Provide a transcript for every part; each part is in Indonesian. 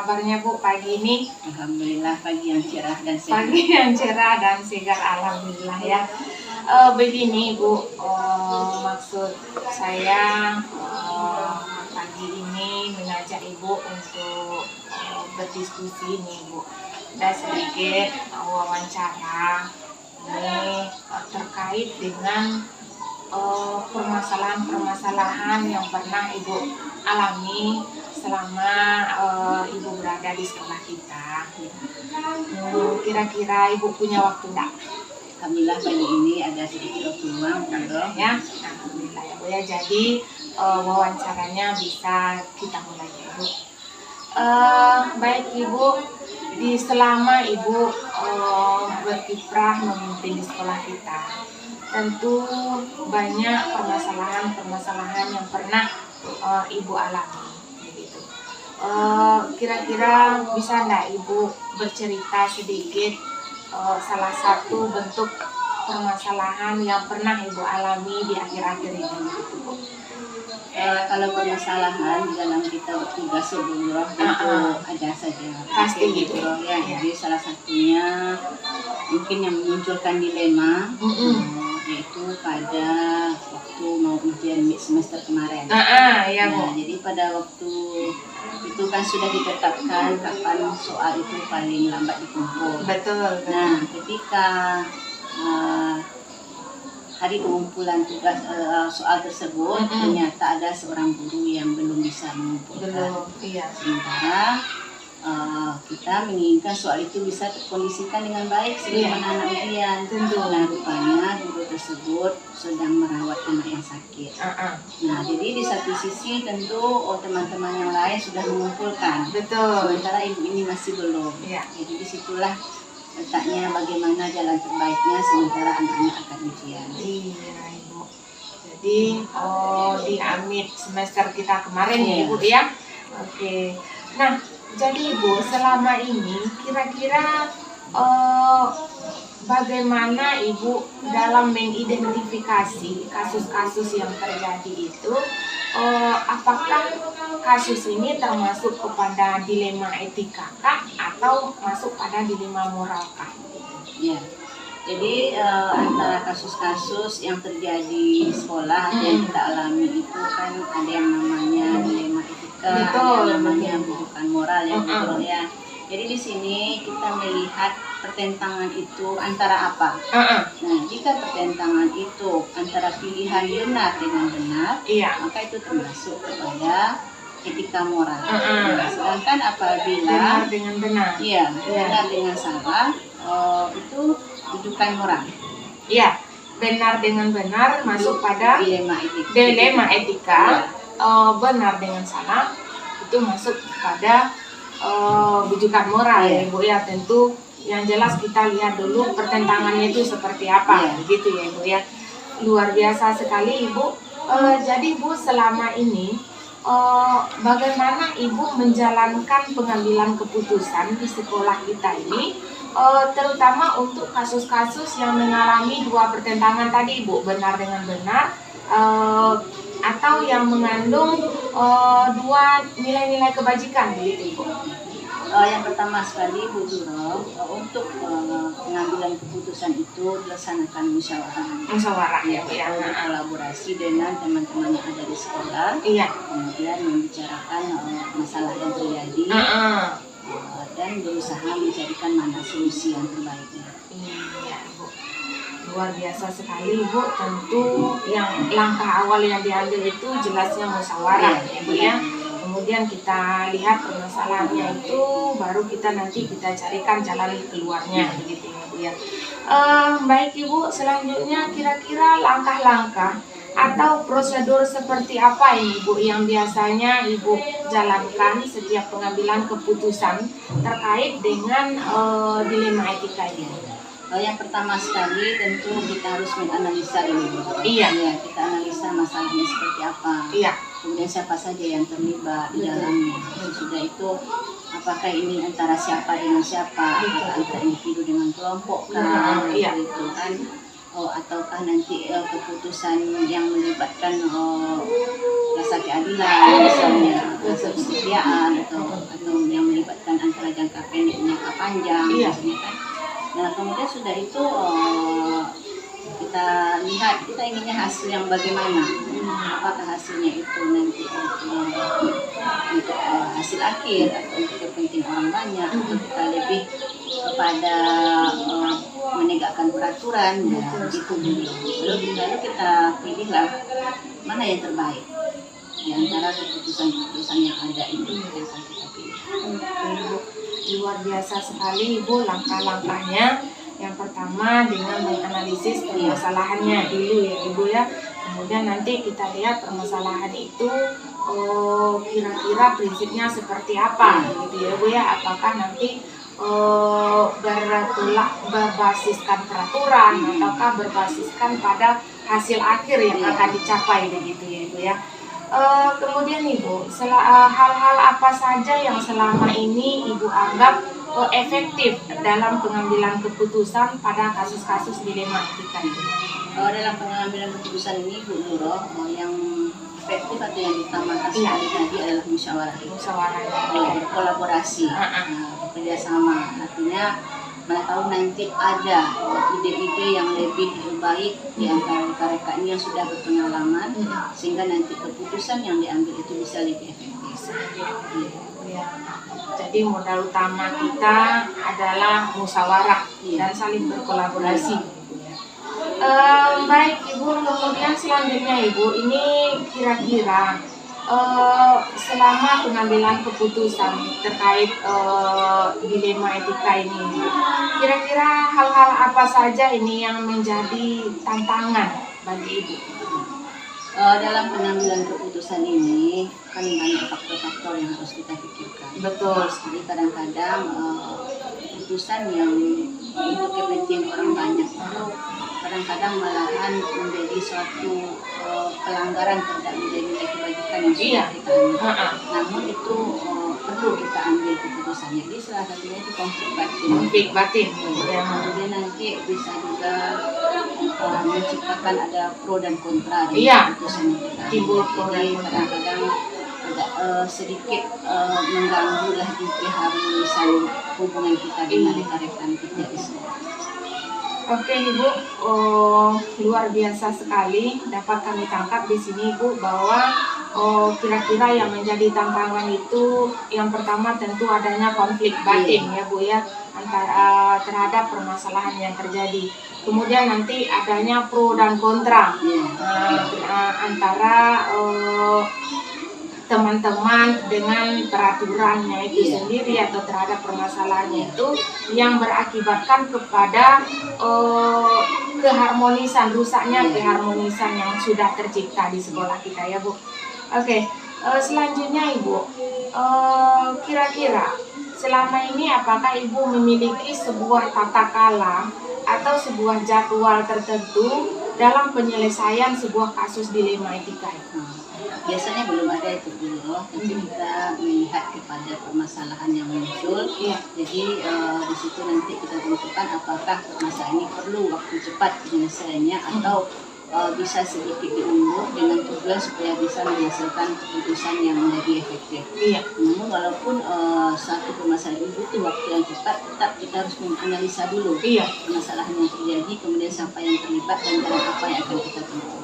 kabarnya Bu pagi ini? Alhamdulillah pagi yang cerah dan segar. Pagi yang cerah dan segar, alhamdulillah ya. Begini Bu, maksud saya pagi ini mengajak Ibu untuk berdiskusi nih Bu. Dan sedikit wawancara ini terkait dengan permasalahan-permasalahan yang pernah Ibu alami selama Ibu berada di sekolah kita. Kira-kira Ibu punya waktu enggak? Alhamdulillah pagi ini ada sedikit waktu luang, Ya, alhamdulillah ya Bu ya. Jadi wawancaranya bisa kita mulai ya Bu. Baik Ibu, selama Ibu berkiprah memimpin di sekolah kita, tentu banyak permasalahan-permasalahan yang pernah Ibu alami. Begitu. Kira-kira bisa enggak Ibu bercerita sedikit salah satu bentuk permasalahan yang pernah Ibu alami di akhir-akhir ini? Gitu, Bu. Kalau permasalahan di dalam kita bertugas sebuah itu ada saja. Pasti gitu. Ya, jadi salah satunya mungkin yang memunculkan dilema yaitu pada waktu mau ujian semester kemarin. Ya Bu. Nah, jadi pada waktu itu kan sudah ditetapkan kapan soal itu paling lambat dikumpul. Betul. Nah, ketika hari pengumpulan tugas soal tersebut ternyata ada seorang guru yang belum bisa mengumpulkan. Iya. Sementara kita menginginkan soal itu bisa terkondisikan dengan baik sebelum anak-anak ujian. Tentu. Nah, rupanya guru tersebut sedang merawat anak yang sakit. Nah, jadi di satu sisi tentu teman-teman yang lain sudah mengumpulkan. Betul. Sementara ibu ini masih belum. Iya. Jadi disitulah letaknya bagaimana jalan terbaiknya sementara anak-anak akan ujian. Iya Ibu. Jadi di amit semester kita kemarin ya Ibu ya. Oke. Nah, jadi Ibu selama ini kira-kira bagaimana Ibu dalam mengidentifikasi kasus-kasus yang terjadi itu? Apakah kasus ini termasuk kepada dilema etika kah atau masuk pada dilema moral kah? Ya, jadi antara kasus-kasus yang terjadi di sekolah yang kita alami itu kan ada yang namanya dilema etika, ada yang namanya bukan moral ya, betul ya. Jadi di sini kita melihat pertentangan itu antara apa? Nah, jika pertentangan itu antara pilihan benar dengan benar, maka itu termasuk kepada etika moral. Nah, sedangkan apabila benar dengan benar, benar dengan salah, itu rujukan moral. Iya, benar dengan benar masuk pada dilema etika. Benar dengan salah itu masuk pada rujukan moral ya Ibu ya. Tentu yang jelas kita lihat dulu pertentangannya itu seperti apa, begitu ya Ibu ya. Luar biasa sekali Ibu. Jadi Ibu selama ini bagaimana Ibu menjalankan pengambilan keputusan di sekolah kita ini, terutama untuk kasus-kasus yang mengalami dua pertentangan tadi Ibu, benar dengan benar, atau yang mengandung dua nilai-nilai kebajikan begitu Ibu? Yang pertama sekali Bu Juro, untuk pengambilan keputusan itu dilaksanakan musyawarah ya, kolaborasi dengan teman-teman yang ada di sekolah, kemudian membicarakan masalah yang terjadi dan berusaha mencarikan mana solusi yang terbaiknya. Iya Bu, luar biasa sekali Bu. Tentu yang langkah awal yang diambil itu jelasnya musyawarah ya Bu ya. Kemudian kita lihat permasalahannya itu, baru nanti kita carikan jalan keluarnya begitu ya Bu ya. Baik Ibu, selanjutnya kira-kira langkah-langkah atau prosedur seperti apa ini Bu yang biasanya Ibu jalankan setiap pengambilan keputusan terkait dengan dilema etika ini? Yang pertama sekali tentu kita harus menganalisa ini Bu. Kita analisa masalahnya seperti apa. Kemudian siapa saja yang terlibat di dalamnya. Sudah itu apakah ini antara siapa dengan siapa, antara individu dengan kelompok kan, itu kan. ataukah nanti keputusan yang melibatkan rasa keadilan, misalnya rasa kesetiaan atau yang melibatkan antara jangka pendek dan jangka panjang, misalnya kan. Nah kemudian sudah itu kita lihat, kita inginnya hasil yang bagaimana, apakah hasilnya itu nanti untuk hasil akhir atau untuk kepentingan orang banyak, atau kita lebih kepada menegakkan peraturan, begitu. Lalu kita pilihlah mana yang terbaik di antara keputusan-keputusan yang ada itu yang akan kita pilih. Luar biasa sekali Ibu langkah-langkahnya. Yang pertama dengan menganalisis permasalahannya dulu ya Ibu ya. Kemudian nanti kita lihat permasalahan itu kira-kira prinsipnya seperti apa gitu ya Bu ya. Apakah nanti berbasiskan peraturan ataukah berbasiskan pada hasil akhir yang akan dicapai begitu ya Ibu ya. Kemudian Ibu, hal-hal apa saja yang selama ini Ibu anggap efektif dalam pengambilan keputusan pada kasus-kasus dilema etika itu? Dalam pengambilan keputusan ini Bu Nurul, yang efektif atau yang ditambahkan sekali tadi adalah musyawarah, berkolaborasi, bekerjasama. Artinya mana tahu nanti ada ide-ide yang lebih baik di antara rekan-rekan ini yang sudah berpengalaman, sehingga nanti keputusan yang diambil itu bisa lebih efektif. Jadi modal utama kita adalah musyawarah dan saling berkolaborasi. Baik Ibu, kemudian selanjutnya Ibu, ini kira-kira selama pengambilan keputusan terkait dilema etika ini, kira-kira hal-hal apa saja ini yang menjadi tantangan bagi Ibu? Dalam pengambilan keputusan ini kan banyak faktor-faktor yang harus kita pikirkan. Betul. Jadi kadang-kadang keputusan yang untuk kepentingan orang banyak itu kadang-kadang malahan menjadi suatu pelanggaran terhadap nilai-nilai kebajikan yang sudah kita ambil. Namun itu perlu kita ambil keputusannya. Jadi salah satunya itu konflik batin. Konflik batin. Kemudian nanti bisa juga menciptakan ada pro dan kontra dari keputusan yang kita ambil. Jadi kadang-kadang agak sedikit mengganggu lah di keharmonisan hubungan kita dengan rekan-rekan kita di sini. Oke Ibu, luar biasa sekali dapat kami tangkap di sini Ibu bahwa kira-kira yang menjadi tantangan itu yang pertama tentu adanya konflik batin ya Bu ya, antara terhadap permasalahan yang terjadi. Kemudian nanti adanya pro dan kontra antara teman-teman dengan peraturannya itu sendiri atau terhadap permasalahannya itu yang berakibatkan kepada keharmonisan, rusaknya keharmonisan yang sudah tercipta di sekolah kita ya Bu. Oke, selanjutnya Ibu, kira-kira selama ini apakah Ibu memiliki sebuah tata cara atau sebuah jadwal tertentu dalam penyelesaian sebuah kasus dilema etika itu? Biasanya belum ada itu dulu, tapi kita melihat kepada permasalahan yang muncul. Jadi di situ nanti kita tentukan apakah permasalahan ini perlu waktu cepat penyelesaiannya atau bisa sedikit diundur dengan tujuan supaya bisa menghasilkan keputusan yang lebih efektif. Namun walaupun satu permasalahan ini butuh waktu yang cepat, tetap kita harus menganalisa dulu permasalahan yang terjadi, kemudian siapa yang terlibat dan apa yang akan kita tempuh.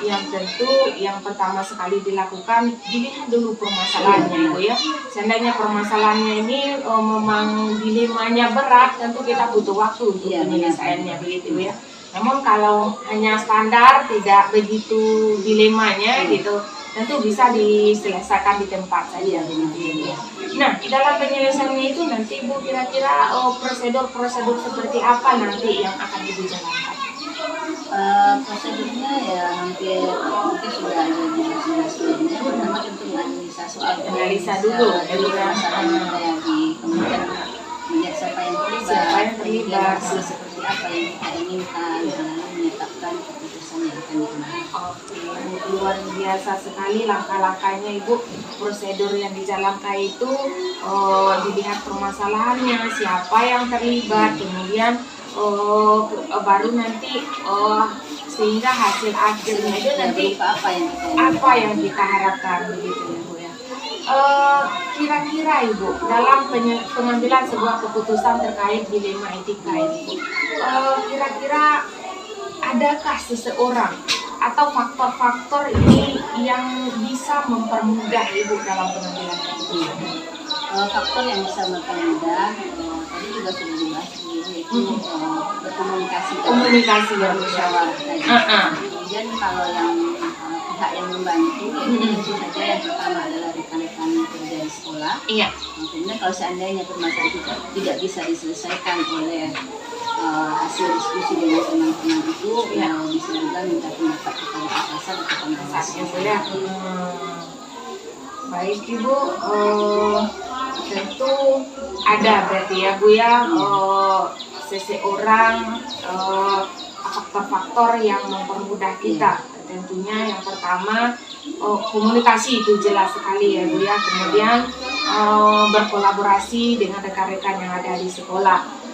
Yang tentu yang pertama sekali dilakukan, dilihat dulu permasalahannya Ibu ya. Seandainya permasalahannya ini memang dilemanya berat, tentu kita butuh waktu untuk penyelesaiannya begitu ya. Namun kalau hanya standar, tidak begitu dilemanya gitu, tentu bisa diselesaikan di tempat saja begitu ya. Nah, dalam penyelesaiannya itu nanti Ibu kira-kira prosedur-prosedur seperti apa nanti yang akan Ibu jalankan? Prosedurnya ya hampir mungkin sudah ada di sebelumnya. Pertama tentu menganalisa soal dulu masalah yang terjadi, kemudian melihat siapa yang terlibat, hasil seperti apa yang kita inginkan, lalu menetapkan keputusan yang akan diambil. Luar biasa sekali langkah-langkahnya Ibu. Prosedur yang dijalankan itu dilihat permasalahannya, siapa yang terlibat, kemudian baru nanti sehingga hasil akhirnya itu nanti apa yang kita apa yang kita harapkan begitu ya Bu ya. Kira-kira Ibu dalam pengambilan sebuah keputusan terkait dilema etika ini, kira-kira adakah seseorang atau faktor-faktor ini yang bisa mempermudah Ibu dalam pengambilan keputusan? Faktor yang bisa mempermudah tadi juga sudah dibahas yaitu komunikasi ya musyawarah tadi. Kemudian kalau yang pihak yang membantu tentu saja yang pertama adalah rekan-rekan kerja di sekolah. Iya. Kemudian kalau seandainya permasalahan itu tidak bisa diselesaikan oleh hasil diskusi dengan teman-teman itu, bisa juga minta pendapat kepada atasan atau pengawas. Ya. Baik Ibu, tentu ada berarti ya Bu ya, seseorang faktor-faktor yang mempermudah kita. Tentunya yang pertama komunikasi itu jelas sekali ya Bu ya. Kemudian berkolaborasi dengan rekan-rekan yang ada di sekolah.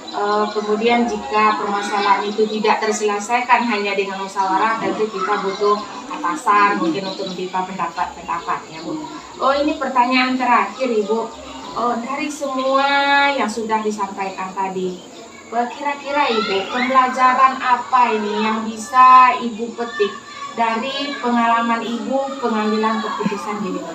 Kemudian jika permasalahan itu tidak terselesaikan hanya dengan musyawarah, tentu kita butuh atasan mungkin untuk memberikan pendapat ya Bu. Ini pertanyaan terakhir Ibu. Dari semua yang sudah disampaikan tadi, kira-kira Ibu pembelajaran apa ini yang bisa Ibu petik dari pengalaman Ibu pengambilan keputusan di Lima?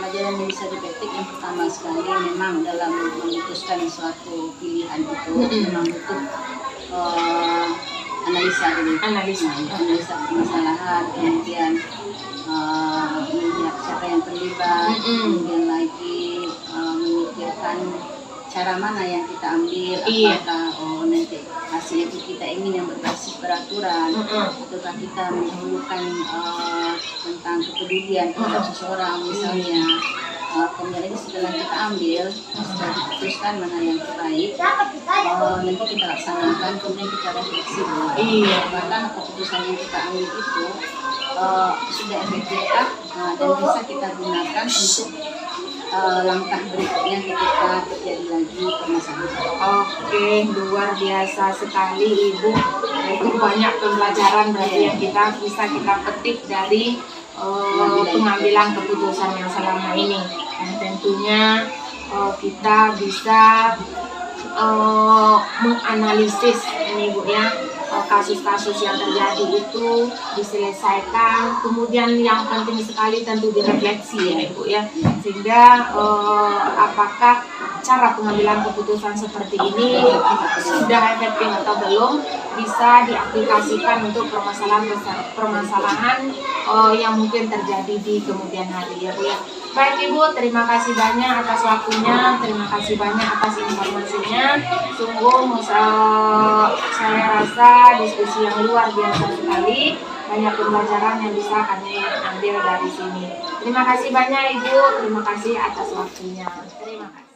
Pelajaran yang bisa dipetik yang pertama sekali memang dalam memutuskan suatu pilihan itu memang butuh analisa permasalahan, kemudian melihat siapa yang terlibat, kemudian lagi memikirkan cara mana yang kita ambil, apakah nanti hasil itu kita ingin yang berbasis peraturan, ataukah kita mendahulukan tentang kepedulian terhadap seseorang misalnya. Kemudian setelah kita ambil, setelah diputuskan mana yang terbaik, nanti kita laksanakan, kemudian kita refleksi bahkan keputusan yang kita ambil itu sudah efektifkah dan bisa kita gunakan untuk langkah berikutnya ketika terjadi lagi permasalahan. Oke, luar biasa sekali Ibu. Itu banyak pembelajaran berarti yang bisa kita petik dari pengambilan keputusan yang selama ini. Dan tentunya kita bisa menganalisis ini Bu ya, kasus-kasus yang terjadi itu diselesaikan, kemudian yang penting sekali tentu direfleksi ya Ibu ya, sehingga apakah cara pengambilan keputusan seperti ini sudah efektif atau belum, bisa diaplikasikan untuk permasalahan yang mungkin terjadi di kemudian hari ya Bu ya. Baik Ibu, terima kasih banyak atas waktunya, terima kasih banyak atas informasinya. Sungguh saya rasa diskusi yang luar biasa sekali, banyak pembelajaran yang bisa kami ambil dari sini. Terima kasih banyak Ibu, terima kasih atas waktunya. Terima kasih.